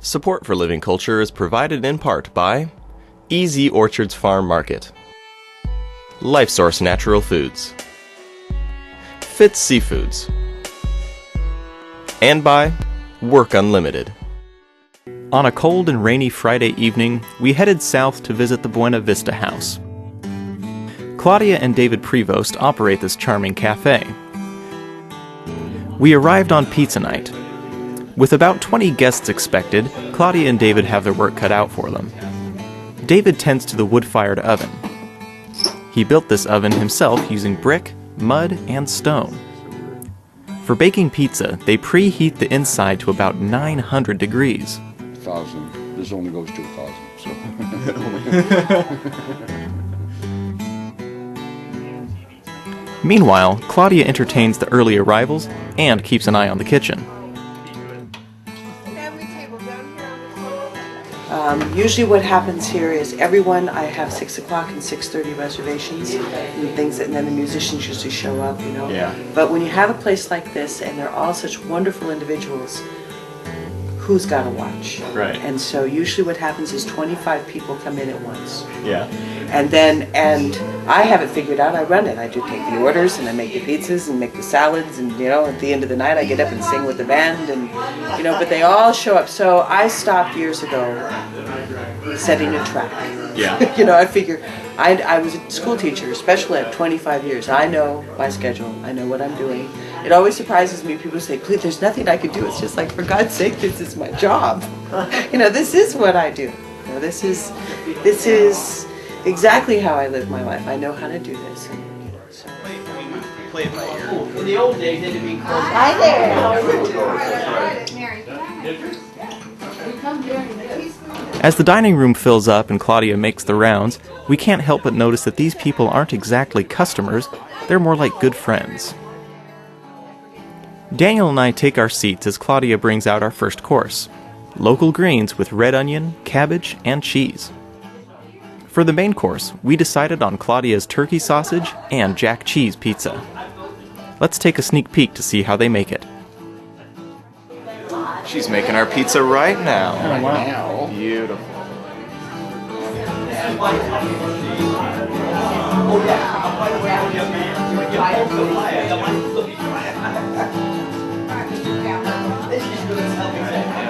Support for Living Culture is provided in part by Easy Orchards Farm Market, LifeSource Natural Foods, Fitz Seafoods, and by Work Unlimited. On a cold and rainy Friday evening, we headed south to visit the Buena Vista House. Claudia and David Prevost operate this charming cafe. We arrived on pizza night. With about 20 guests expected, Claudia and David have their work cut out for them. David tends to the wood-fired oven. He built this oven himself using brick, mud, and stone. For baking pizza, they preheat the inside to about 900 degrees. 1,000. This only goes to 1,000. So. Meanwhile, Claudia entertains the early arrivals and keeps an eye on the kitchen. Usually what happens here is I have 6 o'clock and 6:30 reservations and things, and then the musicians usually show up, you know. Yeah. But when you have a place like this and they're all such wonderful individuals, who's got to watch? Right. And so usually what happens is 25 people come in at once. Yeah. And I have it figured out. I run it. I do take the orders and I make the pizzas and make the salads, and you know, at the end of the night I get up and sing with the band, and you know, but they all show up. So I stopped years ago setting a track. Yeah. You know, I figure I was a school teacher, special ed, 25 years. I know my schedule. I know what I'm doing. It always surprises me. People say, "Please, there's nothing I could do." It's just like, for God's sake, this is my job. You know, this is what I do. You know, this is exactly how I live my life. I know how to do this, and you know, so. Play it by ear. In the old days, it had to be close. Hi there. How are you? As the dining room fills up and Claudia makes the rounds, we can't help but notice that these people aren't exactly customers, they're more like good friends. Daniel and I take our seats as Claudia brings out our first course, local greens with red onion, cabbage, and cheese. For the main course, we decided on Claudia's turkey sausage and jack cheese pizza. Let's take a sneak peek to see how they make it. She's making our pizza right now. Oh, wow. Beautiful.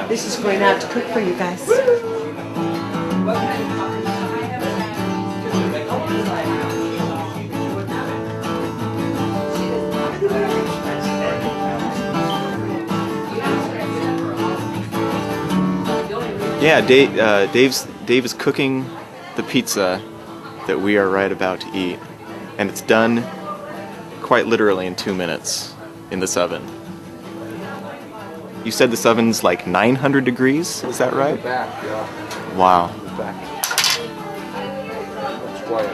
This is going out to cook for you guys. Yeah, Dave is cooking the pizza that we are right about to eat, and it's done quite literally in 2 minutes in this oven. You said this oven's like 900 degrees, is that right? The back, yeah. Wow. The back. That's quiet.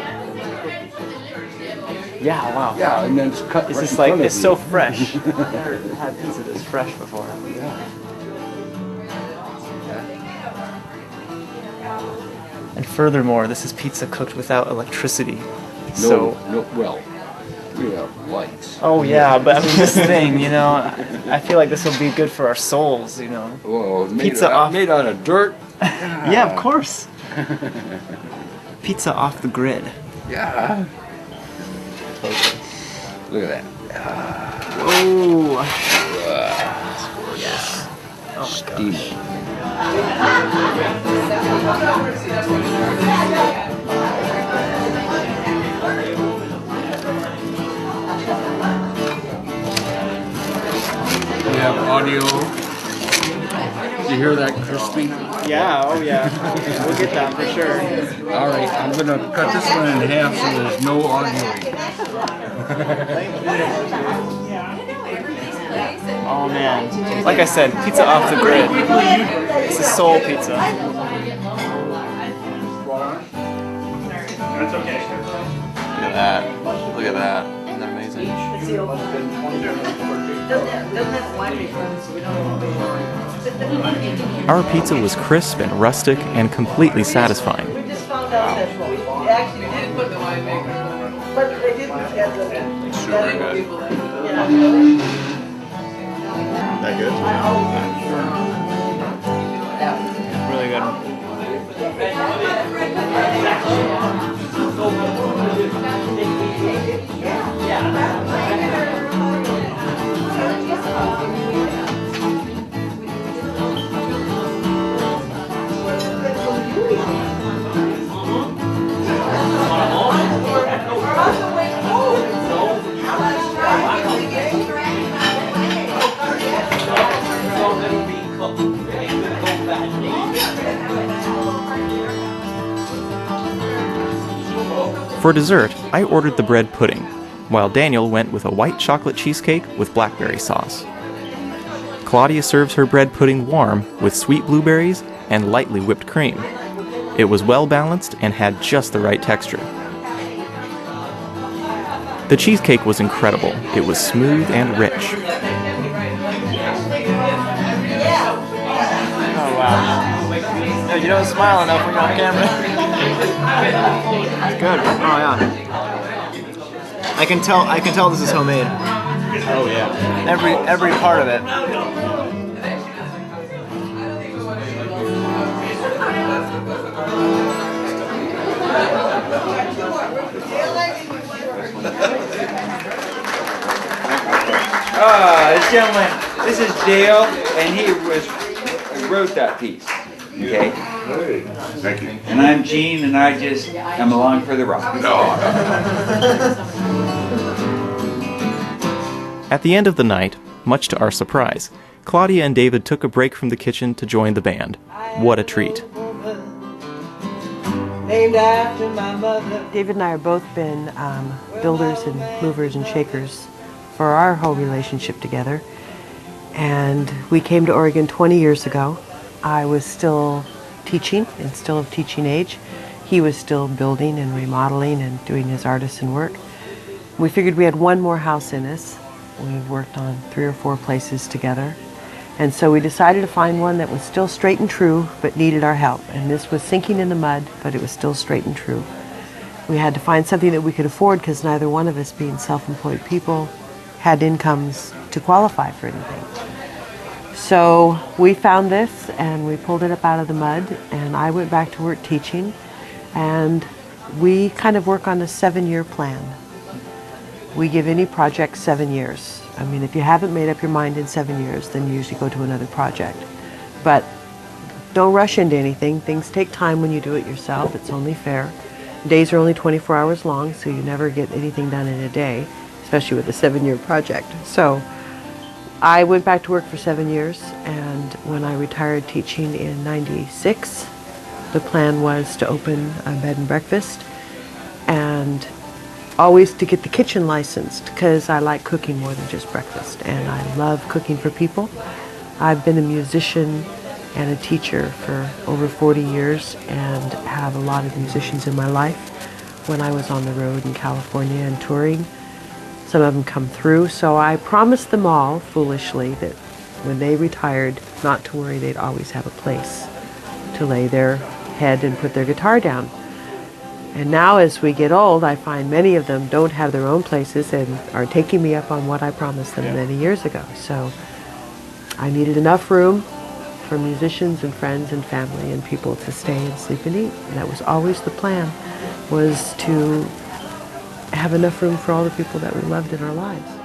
Yeah, wow. Yeah, and then it's cut. It's right just in like, front of it's you. so fresh. I've never had pizza this fresh before. Yeah. And furthermore, this is pizza cooked without electricity. Well, we have lights. Oh yeah, but I mean this thing, you know, I feel like this will be good for our souls, you know. Whoa, Pizza off. made out of dirt. Yeah, of course. Pizza off the grid. Yeah. Look at that. Whoa. Yeah. Oh my Steam. gosh. We have audio. Did you hear that crispy? Yeah, oh yeah. We'll get that for sure. All right, I'm gonna cut this one in half so there's no arguing. Oh man. Like I said, pizza off the grid. This is soul pizza. Look at that. Look at that. Isn't that amazing? Our pizza was crisp and rustic and completely satisfying. We just found out that we actually did put the winemaker, but they didn't get the. Super good. Yeah. That good? That good. For dessert, I ordered the bread pudding, while Daniel went with a white chocolate cheesecake with blackberry sauce. Claudia serves her bread pudding warm with sweet blueberries and lightly whipped cream. It was well balanced and had just the right texture. The cheesecake was incredible. It was smooth and rich. Oh wow. Yeah, you don't smile enough when you're on camera. It's good. Oh yeah. I can tell this is homemade. Oh yeah. Every part of it. This gentleman, this is Dale, and he wrote that piece. Okay. Thank you. And I'm Gene, and I just am along for the ride. At the end of the night, much to our surprise, Claudia and David took a break from the kitchen to join the band. What a treat. Named after my mother. David and I have both been builders and movers and shakers for our whole relationship together. And we came to Oregon 20 years ago. I was still teaching and still of teaching age. He was still building and remodeling and doing his artisan work. We figured we had one more house in us. We've worked on 3 or 4 places together. And so we decided to find one that was still straight and true, but needed our help. And this was sinking in the mud, but it was still straight and true. We had to find something that we could afford because neither one of us, being self-employed people, had incomes to qualify for anything. So we found this and we pulled it up out of the mud, and I went back to work teaching, and we kind of work on a 7-year plan. We give any project 7 years. I mean, if you haven't made up your mind in 7 years, then you usually go to another project. But don't rush into anything. Things take time when you do it yourself. It's only fair. Days are only 24 hours long, so you never get anything done in a day, especially with a 7-year project. So I went back to work for 7 years, and when I retired teaching in '96, the plan was to open a bed and breakfast, and always to get the kitchen licensed, because I like cooking more than just breakfast, and I love cooking for people. I've been a musician and a teacher for over 40 years and have a lot of musicians in my life. When I was on the road in California and touring, some of them come through, so I promised them all, foolishly, that when they retired, not to worry, they'd always have a place to lay their head and put their guitar down. And now as we get old, I find many of them don't have their own places and are taking me up on what I promised them many years ago. So I needed enough room for musicians and friends and family and people to stay and sleep and eat. And that was always the plan, was to have enough room for all the people that we loved in our lives.